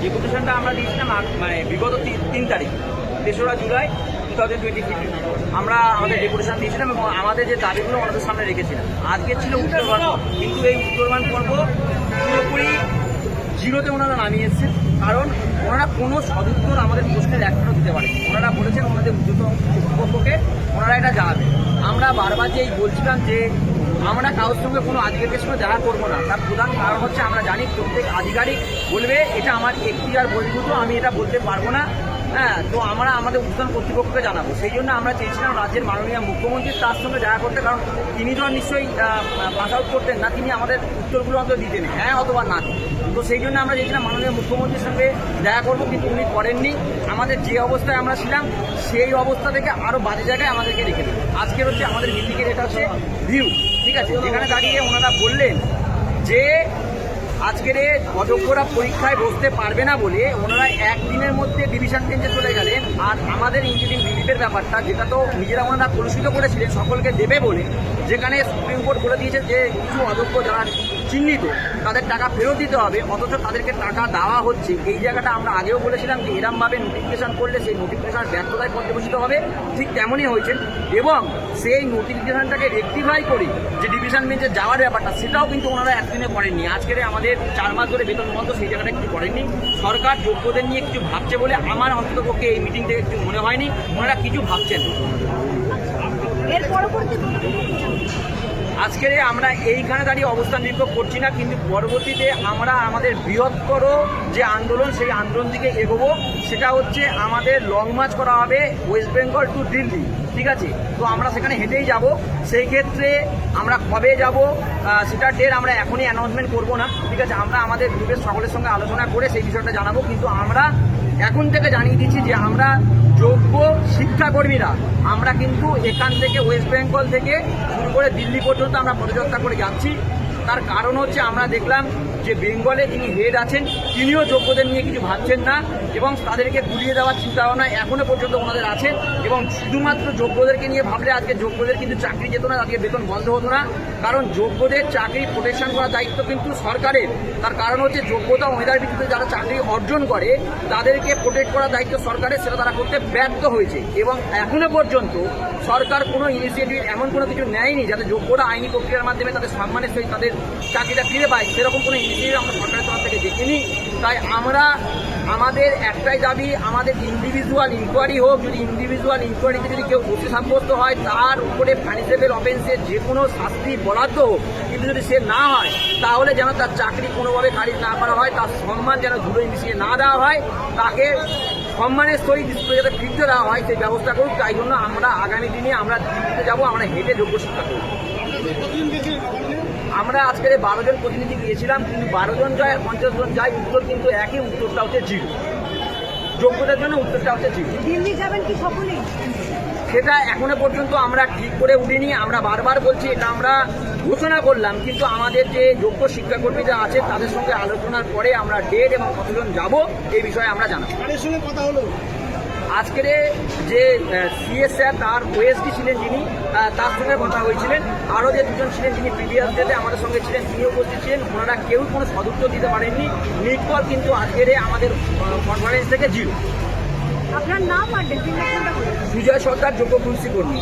ডেপুটেশনটা আমরা দিয়েছিলাম মানে বিগত 3 তারিখ 3রা জুলাই 2023 আমরা আমাদের ডেপুটেশন দিয়েছিলাম এবং আমাদের যে দাবিগুলো ওনাদের সামনে রেখেছিলাম। আজকে ছিল উত্তরবান, কিন্তু এই উত্তরবান পর্ব পুরোপুরি জিরোতে ওনারা নামিয়ে এসেছেন। কারণ ওনারা কোনো সদুত্তর আমাদের প্রশ্নের একটাও দিতে পারেন। ওনারা বলেছেন ওনাদের উদ্যোতন কর্তৃপক্ষকে ওনারা এটা জানাবেন। আমরা বারবার যে বলছিলাম যে আমরা কারোর সঙ্গে কোনো আধিকারিকের সঙ্গে দেখা করবো না, তার প্রধান কারণ হচ্ছে আমরা জানি প্রত্যেক আধিকারিক বলবে এটা আমার এখতিয়ার বহির্ভূত, আমি এটা বলতে পারবো না। হ্যাঁ, তো আমরা আমাদের উদ্যোতন কর্তৃপক্ষকে জানাবো। সেই জন্য আমরা চেয়েছিলাম রাজ্যের মাননীয় মুখ্যমন্ত্রী তার সঙ্গে দেখা করতে, কারণ তিনি তো নিশ্চয়ই পাস আউট করতেন না, তিনি আমাদের উত্তরগুলো অন্তত দিতেন হ্যাঁ অথবা না। তো সেই জন্য আমরা চেয়েছিলাম মাননীয় মুখ্যমন্ত্রীর সঙ্গে দেখা করবো, কিন্তু উনি করেননি। আমাদের যে অবস্থায় আমরা ছিলাম সেই অবস্থা থেকে আরও বাজে জায়গায় আমাদেরকে রেখে দেন। আজকের হচ্ছে আমাদের মিটিংয়ের এটা হচ্ছে ভিউ, ঠিক আছে, যেখানে দাঁড়িয়ে ওনারা বললেন যে আজকের অযোগ্যরা পরীক্ষায় বসতে পারবে না বলে ওনারা একদিনের মধ্যে ডিভিশন বেঞ্চে চলে গেলেন। আর আমাদের ইঞ্জিনিয়ারিং রিলিফের ব্যাপারটা, যেটা তো নিজেরা ওনারা কলুষিত করেছিলেন সকলকে দেবে বলে, যেখানে সুপ্রিম কোর্ট বলে দিয়েছে যে কিছু অযোগ্য যারা চিহ্নিত তাদের টাকা ফেরত দিতে হবে, অথচ তাদেরকে টাকা দেওয়া হচ্ছে। এই জায়গাটা আমরা আগেও বলেছিলাম যে এরমভাবে নোটিফিকেশন করলে সেই নোটিফিকেশন ব্যর্থতায় পর্যবেসিত হবে, ঠিক তেমনই হয়েছে। এবং সেই নোটিফিকেশনটাকে রেক্টিফাই করে যে ডিভিশন বেঞ্চে যাওয়ার ব্যাপারটা, সেটাও কিন্তু ওনারা একদিনে করেননি। আজকের আমাদের 4 মাস ধরে বেতন বন্ধ, সেই জায়গাটা কিছু করেননি। সরকার যোগ্যদের নিয়ে কিছু ভাবছে বলে আমার অন্ততপক্ষে এই মিটিং থেকে কিছু মনে হয়নি ওনারা কিছু ভাবছেন। আজকের আমরা এইখানে দাঁড়িয়ে অবস্থান বিক্ষোভ করছি না, কিন্তু পরবর্তীতে আমরা আমাদের বৃহত্তর যে আন্দোলন সেই আন্দোলন দিকে এগোবো। সেটা হচ্ছে আমাদের লং মার্চ করা হবে ওয়েস্ট বেঙ্গল টু দিল্লি, ঠিক আছে। তো আমরা সেখানে হেঁটেই যাব। সেই ক্ষেত্রে আমরা কবে যাব সেটার ডেট আমরা এখনই অ্যানাউন্সমেন্ট করব না, ঠিক আছে। আমরা আমাদের গ্রুপের সকলের সঙ্গে আলোচনা করে সেই বিষয়টা জানাবো, কিন্তু আমরা এখন থেকে জানিয়ে দিচ্ছি যে আমরা যোগ্য শিক্ষাকর্মীরা আমরা কিন্তু এখান থেকে ওয়েস্ট বেঙ্গল থেকে শুরু করে দিল্লি পর্যন্ত আমরা পদযাত্রা করে যাচ্ছি। তার কারণ হচ্ছে আমরা দেখলাম যে বেঙ্গলে যিনি হেড আছেন তিনিও যোগ্যদের নিয়ে কিছু ভাবছেন না এবং তাদেরকে গুলিয়ে দেওয়ার চিন্তাভাবনা এখনও পর্যন্ত ওনাদের আছে। এবং শুধুমাত্র যোগ্যদেরকে নিয়ে ভাবলে আজকে যোগ্যদের কিন্তু চাকরি যেত না, আজকে বেতন বন্ধ হতো না। কারণ যোগ্যদের চাকরি প্রোটেকশন করার দায়িত্ব কিন্তু সরকারের। তার কারণ হচ্ছে যোগ্যতা ও মেধার ভিত্তিতে যারা চাকরি অর্জন করে তাদেরকে প্রোটেক্ট করার দায়িত্ব সরকারের, সেটা তারা করতে ব্যর্থ হয়েছে। এবং এখনো পর্যন্ত সরকার কোনো ইনিশিয়েটিভ এমন কোনো কিছু নেয়নি যাতে যোগ্যরা আইনি প্রক্রিয়ার মাধ্যমে তাদের সম্মানের সহিত তাদের চাকরিটা ফিরে পায়, সেরকম কোনো ইনিশিয়েটিভ আমরা সরকারের তরফ থেকে দেখিনি। তাই আমরা আমাদের একটাই দাবি, আমাদের ইন্ডিভিজুয়াল ইনকোয়ারি হোক। যদি ইন্ডিভিজুয়াল ইনকোয়ারিতে যদি কেউ দোষী সাব্যস্ত হয় তার উপরে পানিশেবল অফেন্সের যে কোনো শাস্তি বরাদ্দ হোক, কিন্তু যদি সে না হয় তাহলে যেন তার চাকরি কোনোভাবে খারিজ না করা হয়, তার সম্মান যেন ধুলোয় মিশিয়ে না দেওয়া হয়, তাকে সম্মানের সহিত স্কুলে যাতে ফিরতে দেওয়া হয় সেই ব্যবস্থা করুক। তাই জন্য আমরা আগামী দিনে আমরা দিল্লিতে যাবো, আমরা হেঁটে যোগ্য শিক্ষা করব। আমরা আজকের 12 জন প্রতিনিধি গিয়েছিলাম, কিন্তু 12 জন যায় আর 50 জন যায়, উত্তর কিন্তু একই, উত্তরটা হচ্ছে জিরো। যোগ্যতার জন্য উত্তরটা হচ্ছে জিরো। দিল্লি যাবেন কি সকলেই? সেটা এখনো পর্যন্ত আমরা ঠিক করে উঠিনি। আমরা বারবার বলছি এটা আমরা ঘোষণা করলাম, কিন্তু আমাদের যে যোগ্য শিক্ষাকর্মীরা আছে তাদের সঙ্গে আলোচনার পরে আমরা ডেট এবং কতজন যাব এই বিষয়ে আমরা জানাবো। কাদের সঙ্গে কথা হলো? আজকের যে সিএস স্যার তার ওএসডি ছিলেন যিনি, তার সঙ্গে কথা হয়েছিলেন। আরও যে দুজন ছিলেন যিনি প্রিভিয়াস ডেতে আমাদের সঙ্গে ছিলেন তিনি উপস্থিত ছিলেন। ওনারা কেউ কোনো সদুত্তর দিতে পারেননি। নিকল কিন্তু আজকের আমাদের কনফারেন্স থেকে জিরো। আপনার নাম আর ডেজিগনেশনটা বলুন। সুজয় সরকার, যোগ্য কৃষি কর্মী।